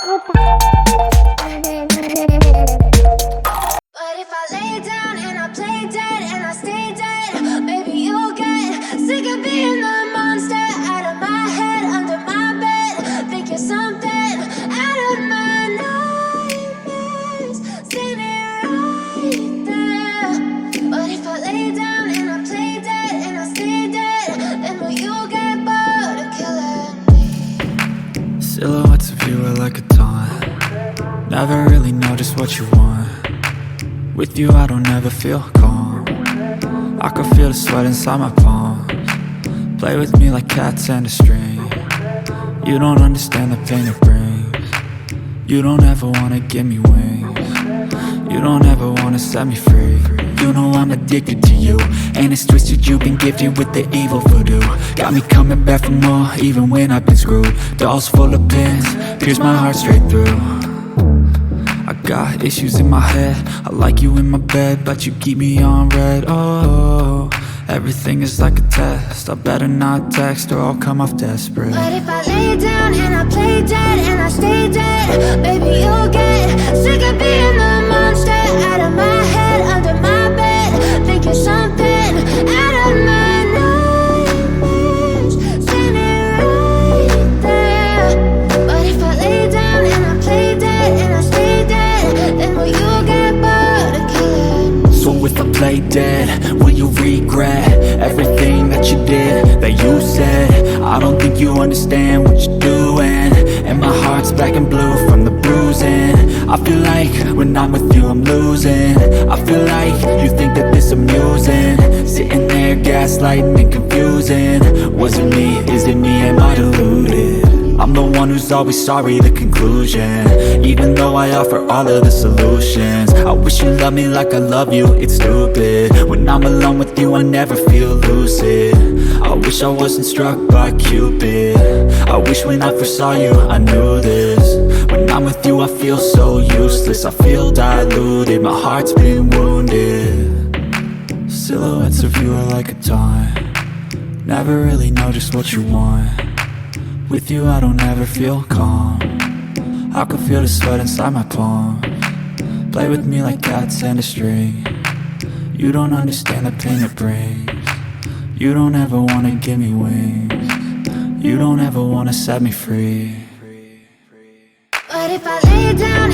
if I lay down and I play dead and I stay dead, maybe you'll get sick of being the monster out of my head, under my bed. Think you're something out of my nightmares, standing right there. But if I lay down and I play dead and I stay dead, then will you get bored of killing me? Silhouettes of you are like a taunt. Never really know just what you want. With you I don't ever feel calm. I can feel the sweat inside my palms. Play with me like cats and a string. You don't understand the pain it brings. You don't ever wanna give me wings. You don't ever wanna set me free. You know I'm addicted to you, and it's twisted, you've been gifted with the evil voodoo. Got me coming back for more, even when I've been screwed. Dolls full of pins, pierce my heart straight through. I got issues in my head, I like you in my bed, but you keep me on red. Oh, everything is like a test, I better not text or I'll come off desperate. But if I lay down and I play dead and I stay dead, maybe you'll get sick of being the monster out of my head, under my bed. Think you're something out of my nightmares, standing right there. But if I lay down and I play dead and I stay dead, then will you get bored of killing me? So if I play dead, will you regret everything that you did, that you said? I don't think you understand what you're doing, and my heart's black and blue from the bruising. I feel like when I'm with you I'm losing. I feel like you think that this amusing, sitting there gaslighting and confusing. Was it me? Is it me? Am I deluded? I'm the one who's always sorry, the conclusion, even though I offer all of the solutions. I wish you loved me like I love you, it's stupid. When I'm alone with you I never feel lucid. I wish I wasn't struck by Cupid. I wish when I first saw you I knew this. When I'm with you I feel so useless, I feel diluted, my heart's been wounded. Silhouettes of you are like a taunt. Never really know just what you want. With you I don't ever feel calm. I can feel the sweat inside my palms. Play with me like cats and a string. You don't understand the pain it brings. You don't ever wanna give me wings. You don't ever wanna set me free. But if I lay down